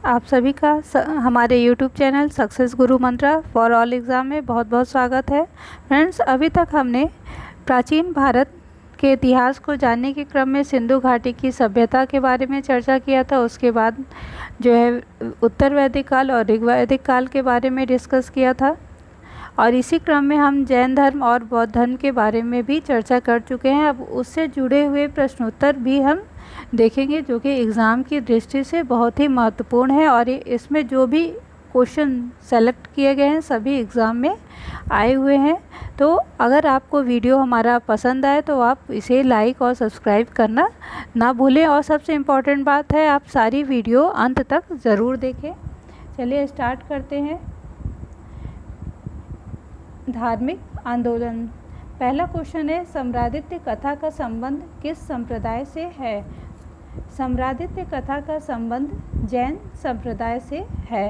आप सभी का हमारे YouTube channel success Guru Mantra for all exam में बहुत बहुत स्वागत है। फ्रेंड्स, अभी तक हमने प्राचीन भारत के इतिहास को जानने के क्रम में सिंधु घाटी की सभ्यता के बारे में चर्चा किया था। उसके बाद जो है उत्तर वैदिक काल और ऋग वैदिक काल के बारे में डिस्कस किया था, और इसी क्रम में हम जैन धर्म और बौद्ध धर्म के बारे में भी चर्चा कर चुके हैं। अब उससे जुड़े हुए प्रश्नोत्तर भी हम देखेंगे, जो कि एग्ज़ाम की दृष्टि से बहुत ही महत्वपूर्ण है, और इसमें जो भी क्वेश्चन सेलेक्ट किए गए हैं सभी एग्ज़ाम में आए हुए हैं। तो अगर आपको वीडियो हमारा पसंद आए तो आप इसे लाइक और सब्सक्राइब करना ना भूलें, और सबसे इम्पॉर्टेंट बात है आप सारी वीडियो अंत तक ज़रूर देखें। चलिए स्टार्ट करते हैं। धार्मिक आंदोलन। पहला क्वेश्चन है, सम्रादित्य कथा का संबंध किस संप्रदाय से है? सम्रादित्य कथा का संबंध जैन संप्रदाय से है।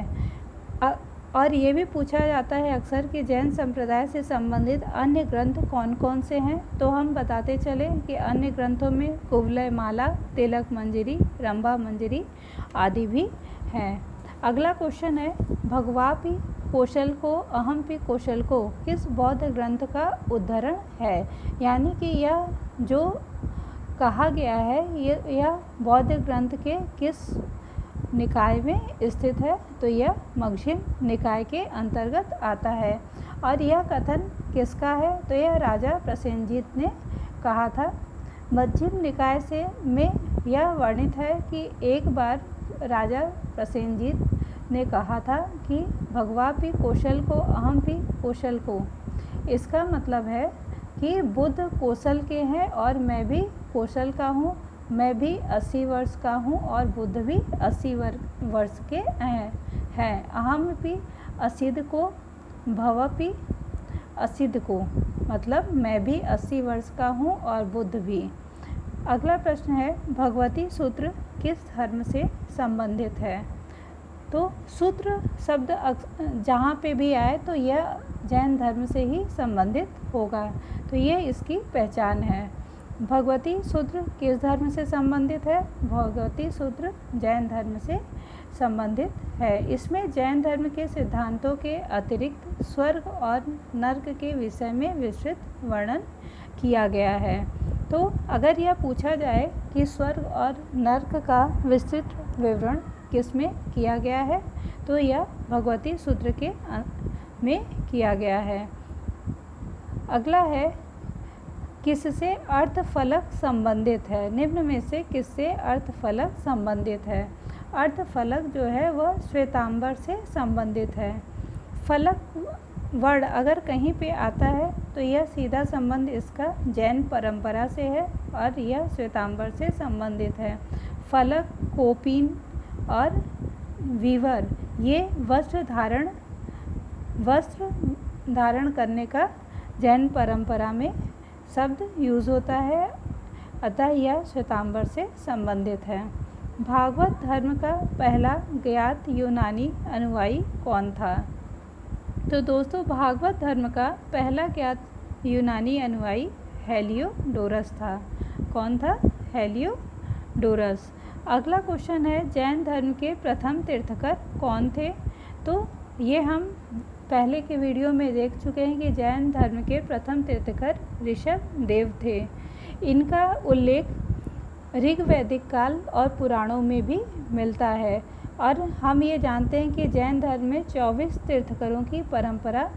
और ये भी पूछा जाता है अक्सर कि जैन संप्रदाय से संबंधित अन्य ग्रंथ कौन कौन से हैं, तो हम बताते चलें कि अन्य ग्रंथों में कुवलय माला, तिलक मंजरी, रंभा मंजरी आदि भी हैं। अगला क्वेश्चन है, भगवापि कौशल को अहमपि कौशल को किस बौद्ध ग्रंथ का उद्धरण है? यानी कि यह जो कहा गया है यह बौद्ध ग्रंथ के किस निकाय में स्थित है? तो यह मध्यम निकाय के अंतर्गत आता है। और यह कथन किसका है? तो यह राजा प्रसेनजीत ने कहा था। मध्यम निकाय से में यह वर्णित है कि एक बार राजा प्रसेनजीत ने कहा था कि भगवापि कौशल को अहमपि कौशल को। इसका मतलब है कि बुद्ध कौशल के हैं और मैं भी कौशल का हूँ। मैं भी 80 वर्ष का हूँ और बुद्ध भी 80 वर्ष के हैं। अहमपि असिद्ध को, भवपि असिद्ध को, मतलब मैं भी 80 वर्ष का हूँ और बुद्ध भी। अगला प्रश्न है, भगवती सूत्र किस धर्म से संबंधित है? तो सूत्र शब्द जहाँ पे भी आए तो यह जैन धर्म से ही संबंधित होगा, तो ये इसकी पहचान है। भगवती सूत्र किस धर्म से संबंधित है? भगवती सूत्र जैन धर्म से संबंधित है। इसमें जैन धर्म के सिद्धांतों के अतिरिक्त स्वर्ग और नर्क के विषय में विस्तृत वर्णन किया गया है। तो अगर यह पूछा जाए कि स्वर्ग और नर्क का विस्तृत विवरण किस में किया गया है, तो यह भगवती सूत्र के में किया गया है। अगला है, किससे अर्थफलक संबंधित है? निम्न में से किससे अर्थफलक संबंधित है? अर्थफलक जो है वह श्वेतांबर से संबंधित है। फलक वर्ड अगर कहीं पे आता है तो यह सीधा संबंध इसका जैन परंपरा से है और यह श्वेतांबर से संबंधित है। फलक, कोपीन और वीवर ये वस्त्र धारण करने का जैन परंपरा में शब्द यूज़ होता है, अतः यह श्वेतांबर से संबंधित है। भागवत धर्म का पहला ज्ञात यूनानी अनुयायी कौन था? तो दोस्तों, भागवत धर्म का पहला ज्ञात यूनानी अनुयायी हेलियोडोरस था। कौन था? हेलियोडोरस। अगला क्वेश्चन है, जैन धर्म के प्रथम तीर्थकर कौन थे? तो ये हम पहले के वीडियो में देख चुके हैं कि जैन धर्म के प्रथम तीर्थकर ऋषभ देव थे। इनका उल्लेख ऋग वैदिक काल और पुराणों में भी मिलता है, और हम ये जानते हैं कि जैन धर्म में 24 तीर्थकरों की परंपरा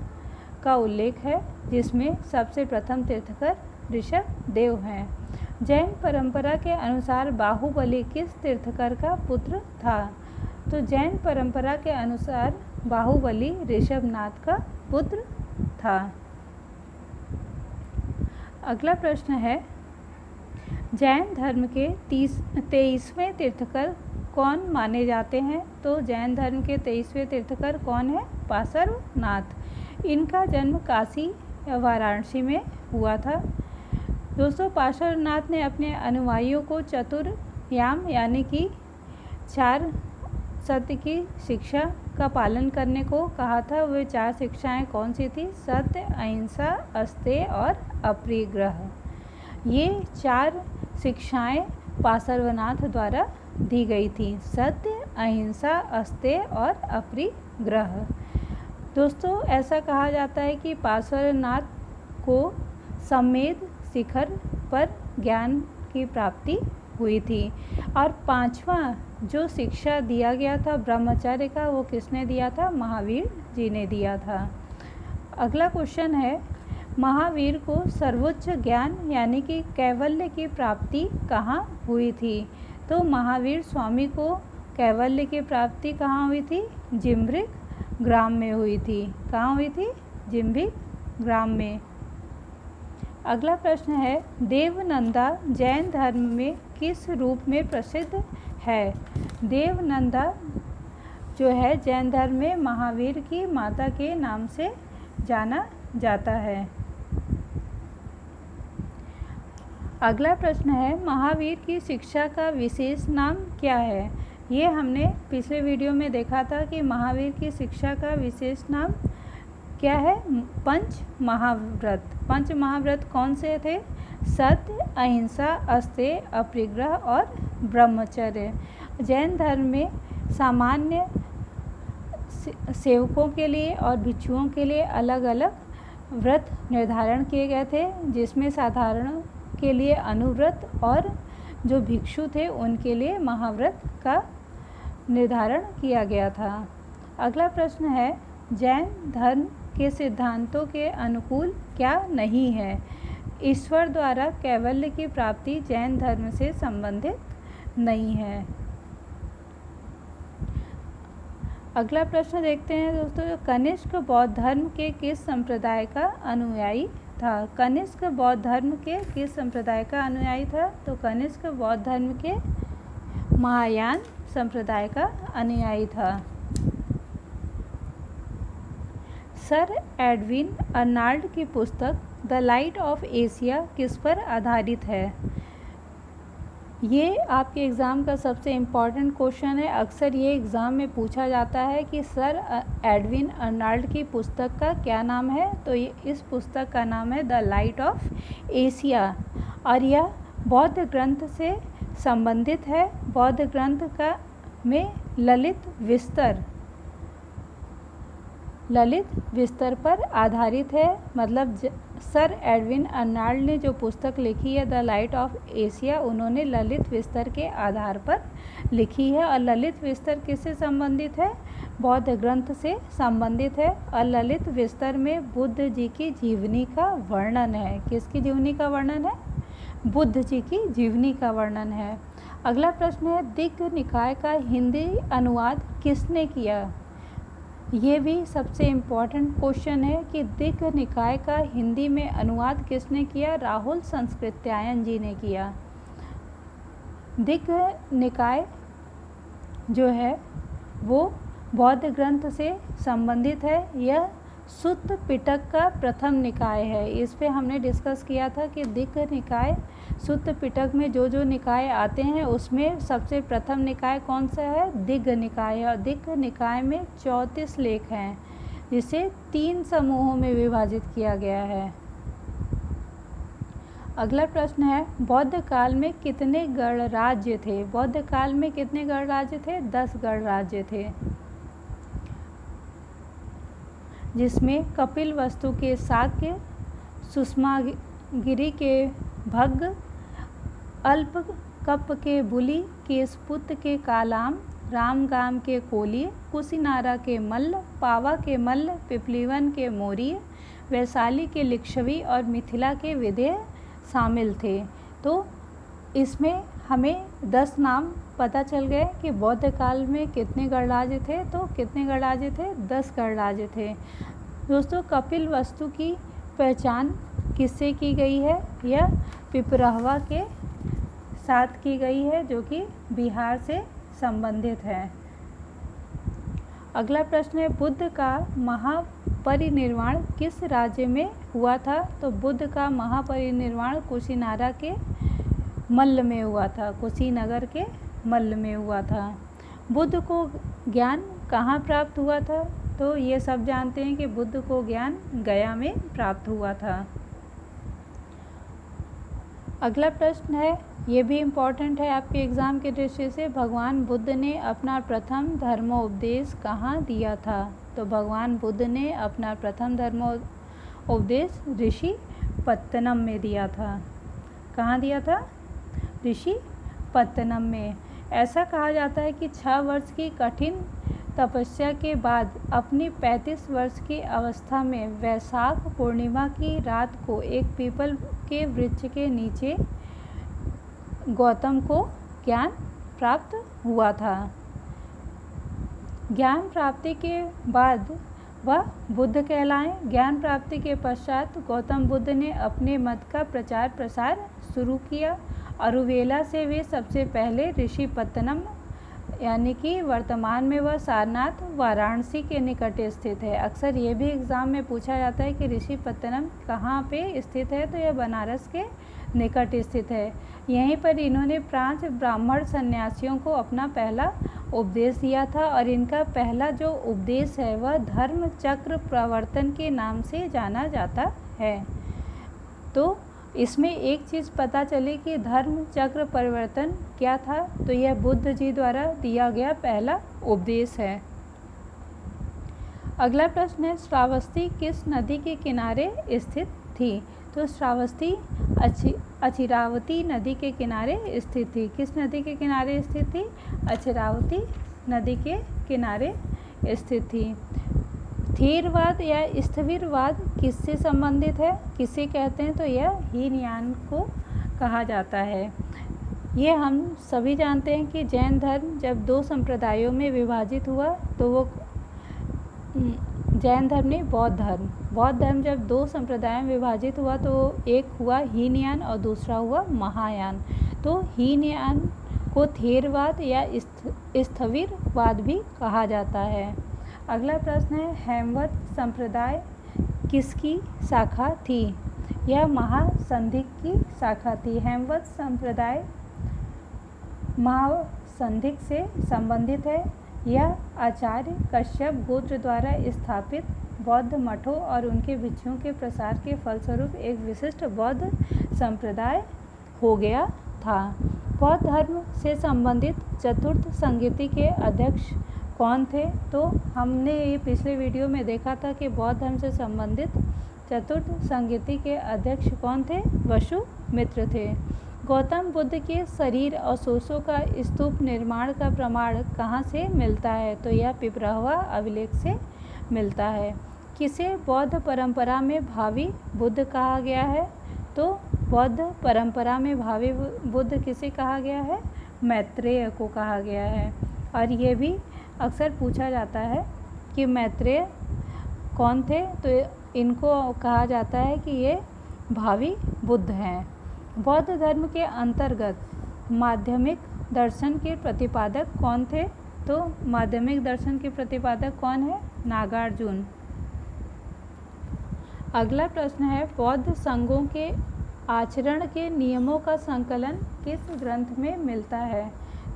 का उल्लेख है, जिसमें सबसे प्रथम तीर्थकर ऋषभ देव हैं। जैन परंपरा के अनुसार बाहुबली किस तीर्थकर का पुत्र था? तो जैन परंपरा के अनुसार बाहुबली ऋषभनाथ का पुत्र था। अगला प्रश्न है, जैन धर्म के 23वें तीर्थकर कौन माने जाते हैं? तो जैन धर्म के 23वें तीर्थकर कौन है? पार्श्वनाथ। इनका जन्म काशी या वाराणसी में हुआ था। दोस्तों, पार्श्वनाथ ने अपने अनुयायियों को चतुर्याम यानी कि 4 सत्य की शिक्षा का पालन करने को कहा था। वे 4 शिक्षाएं कौन सी थी? सत्य, अहिंसा, अस्तेय और अपरिग्रह। ये 4 शिक्षाएं पार्श्वनाथ द्वारा दी गई थी? सत्य, अहिंसा, अस्तेय और अपरिग्रह। दोस्तों, ऐसा कहा जाता है कि पार्श्वनाथ को समेध शिखर पर ज्ञान की प्राप्ति हुई थी। और पांचवा जो शिक्षा दिया गया था ब्रह्मचर्य का, वो किसने दिया था? महावीर जी ने दिया था। अगला क्वेश्चन है, महावीर को सर्वोच्च ज्ञान यानी कि कैवल्य की प्राप्ति कहाँ हुई थी? तो महावीर स्वामी को कैवल्य की प्राप्ति कहाँ हुई थी? जिम्भिक ग्राम में हुई थी। कहाँ हुई थी? जिम्भिक ग्राम में। अगला प्रश्न है, देवनंदा जैन धर्म में किस रूप में प्रसिद्ध है? देवनंदा जो है जैन धर्म में महावीर की माता के नाम से जाना जाता है। अगला प्रश्न है, महावीर की शिक्षा का विशेष नाम क्या है? ये हमने पिछले वीडियो में देखा था कि महावीर की शिक्षा का विशेष नाम क्या है? पंच महाव्रत। पंच महाव्रत कौन से थे? सत्य, अहिंसा, अस्तेय, अपरिग्रह और ब्रह्मचर्य। जैन धर्म में सामान्य सेवकों के लिए और भिक्षुओं के लिए अलग अलग व्रत निर्धारण किए गए थे, जिसमें साधारण के लिए अनुव्रत और जो भिक्षु थे उनके लिए महाव्रत का निर्धारण किया गया था। अगला प्रश्न है, जैन धर्म के सिद्धांतों के अनुकूल क्या नहीं है? ईश्वर द्वारा कैवल्य की प्राप्ति जैन धर्म से संबंधित नहीं है। अगला प्रश्न देखते हैं दोस्तों, कनिष्क बौद्ध धर्म के किस संप्रदाय का अनुयायी था? कनिष्क बौद्ध धर्म के किस संप्रदाय का अनुयायी था? तो कनिष्क बौद्ध धर्म के महायान संप्रदाय का अनुयायी था। सर एडविन अर्नाल्ड की पुस्तक द लाइट ऑफ एशिया किस पर आधारित है? ये आपके एग्ज़ाम का सबसे इम्पॉर्टेंट क्वेश्चन है। अक्सर ये एग्ज़ाम में पूछा जाता है कि सर एडविन अर्नाल्ड की पुस्तक का क्या नाम है? तो ये इस पुस्तक का नाम है द लाइट ऑफ एशिया और यह बौद्ध ग्रंथ से संबंधित है। बौद्ध ग्रंथ का में ललित विस्तर पर आधारित है। मतलब सर एडविन अर्नाल्ड ने जो पुस्तक लिखी है द लाइट ऑफ एशिया, उन्होंने ललित विस्तर के आधार पर लिखी है। और ललित विस्तर किससे संबंधित है? बौद्ध ग्रंथ से संबंधित है। और ललित विस्तर में बुद्ध जी की जीवनी का वर्णन है। किसकी जीवनी का वर्णन है? बुद्ध जी की जीवनी का वर्णन है। अगला प्रश्न है, दिग्ग निकाय का हिंदी अनुवाद किसने किया? ये भी सबसे इम्पॉर्टेंट क्वेश्चन है कि दिग्ग निकाय का हिंदी में अनुवाद किसने किया? राहुल संस्कृत्यायन जी ने किया। दिग्ग निकाय जो है वो बौद्ध ग्रंथ से संबंधित है। यह सुत्त पिटक का प्रथम निकाय है। इस पे हमने डिस्कस किया था कि दिग्ग निकाय सुत्त पिटक में जो जो निकाय आते हैं उसमें सबसे प्रथम निकाय कौन सा है? दिग्ग निकाय है। और दिग्ग निकाय में 34 लेख हैं, जिसे 3 समूहों में विभाजित किया गया है। अगला प्रश्न है, बौद्ध काल में कितने गणराज्य थे? बौद्ध काल में कितने गणराज्य थे? 10 गणराज्य थे, जिसमें कपिलवस्तु के शाक्य, सुषमागिरि के भग्ग, अल्पकप के बुली, केशपुत के कालाम, रामगाम के कोलिय, कुशीनारा के मल्ल, पावा के मल्ल, पिपलीवन के मौर्य, वैशाली के लिच्छवी और मिथिला के विदेह शामिल थे। तो इसमें हमें 10 नाम पता चल गए कि बौद्ध काल में कितने गणराज्य थे। तो कितने गणराज्य थे? 10 गणराज्य थे। दोस्तों, कपिलवस्तु की पहचान किससे की गई है? यह पिपरहवा के साथ की गई है, जो कि बिहार से संबंधित है। अगला प्रश्न है, बुद्ध का महापरिनिर्वाण किस राज्य में हुआ था? तो बुद्ध का महापरिनिर्वाण कुशीनारा के मल्ल में हुआ था। कुशीनगर के मल्ल में हुआ था। बुद्ध को ज्ञान कहाँ प्राप्त हुआ था? तो ये सब जानते हैं कि बुद्ध को ज्ञान गया में प्राप्त हुआ था। अगला प्रश्न है, ये भी इम्पॉर्टेंट है आपके एग्ज़ाम की दृष्टि से, भगवान बुद्ध ने अपना प्रथम धर्मोपदेश कहाँ दिया था? तो भगवान बुद्ध ने अपना प्रथम धर्मोपदेश ऋषि पत्तनम में दिया था। कहाँ दिया था? ऋषि पत्तनम में। ऐसा कहा जाता है कि 6 वर्ष की कठिन तपस्या के बाद अपनी 35 वर्ष की अवस्था में वैशाख पूर्णिमा की रात को एक पीपल के वृक्ष के नीचे गौतम को ज्ञान प्राप्त हुआ था। ज्ञान प्राप्ति के बाद वह बुद्ध कहलाए। ज्ञान प्राप्ति के पश्चात गौतम बुद्ध ने अपने मत का प्रचार प्रसार शुरू किया। अरुवेला से वे सबसे पहले ऋषि पत्तनम, यानी कि वर्तमान में वह सारनाथ वाराणसी के निकट स्थित है। अक्सर ये भी एग्ज़ाम में पूछा जाता है कि ऋषि पत्तनम कहाँ पे स्थित है, तो यह बनारस के निकट स्थित है। यहीं पर इन्होंने 5 ब्राह्मण सन्यासियों को अपना पहला उपदेश दिया था और इनका पहला जो उपदेश है वह धर्म चक्र प्रवर्तन के नाम से जाना जाता है। तो इसमें एक चीज़ पता चली कि धर्म चक्र परिवर्तन क्या था, तो यह बुद्ध जी द्वारा दिया गया पहला उपदेश है। अगला प्रश्न है, श्रावस्ती किस नदी के किनारे स्थित थी? तो श्रावस्ती अचिरावती नदी के किनारे स्थित थी। किस नदी के किनारे स्थित थी? अचिरावती नदी के किनारे स्थित थी। थेरवाद या स्थविरवाद किससे संबंधित है? किसे कहते हैं? तो यह हीनयान को कहा जाता है। ये हम सभी जानते हैं कि जैन धर्म जब 2 संप्रदायों में विभाजित हुआ तो वो जैन धर्म नहीं, बौद्ध धर्म जब 2 संप्रदायों में विभाजित हुआ तो एक हुआ हीनयान और दूसरा हुआ महायान। तो हीनयान को थेरवाद या स्थविरवाद भी कहा जाता है। अगला प्रश्न है, हेमवत संप्रदाय किसकी शाखा थी? यह महासंधिक की शाखा थी। हेमवत संप्रदाय महासंधिक से संबंधित है। यह आचार्य कश्यप गोत्र द्वारा स्थापित बौद्ध मठों और उनके भिक्षुओं के प्रसार के फलस्वरूप एक विशिष्ट बौद्ध संप्रदाय हो गया था। बौद्ध धर्म से संबंधित चतुर्थ संगीति के अध्यक्ष कौन थे? तो हमने ये पिछले वीडियो में देखा था कि बौद्ध धर्म से संबंधित चतुर्थ संगीति के अध्यक्ष कौन थे? वसुमित्र थे। गौतम बुद्ध के शरीर और शोषों का स्तूप निर्माण का प्रमाण कहाँ से मिलता है? तो यह पिपरावा अभिलेख से मिलता है। किसे बौद्ध परंपरा में भावी बुद्ध कहा गया है? तो बौद्ध परंपरा में भावी बुद्ध किसे कहा गया है? मैत्रेय को कहा गया है। और ये भी अक्सर पूछा जाता है कि मैत्रेय कौन थे? तो इनको कहा जाता है कि ये भावी बुद्ध हैं। बौद्ध धर्म के अंतर्गत माध्यमिक दर्शन के प्रतिपादक कौन थे? तो माध्यमिक दर्शन के प्रतिपादक कौन है? नागार्जुन। अगला प्रश्न है, बौद्ध संघों के आचरण के नियमों का संकलन किस ग्रंथ में मिलता है?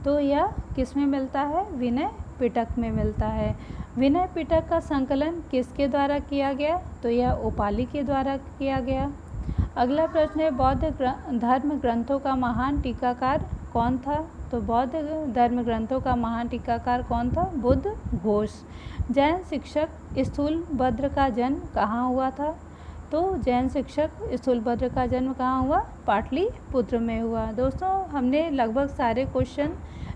तो यह किस में मिलता है? विनय पिटक में मिलता है। विनय पिटक का संकलन किसके द्वारा किया गया? तो यह उपाली के द्वारा किया गया। अगला प्रश्न है, बौद्ध धर्म ग्रंथों का महान टीकाकार कौन था? तो बौद्ध धर्म ग्रंथों का महान टीकाकार कौन था? बुद्ध घोष। जैन शिक्षक स्थूलभद्र का जन्म कहाँ हुआ था? तो जैन शिक्षक स्थूलभद्र का जन्म कहाँ हुआ? पाटलिपुत्र में हुआ। दोस्तों, हमने लगभग सारे क्वेश्चन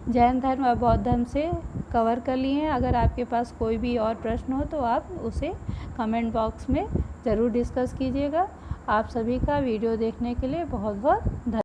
जैन धर्म और बौद्ध धर्म से कवर कर लिए हैं। अगर आपके पास कोई भी और प्रश्न हो तो आप उसे कमेंट बॉक्स में ज़रूर डिस्कस कीजिएगा। आप सभी का वीडियो देखने के लिए बहुत बहुत धन्यवाद।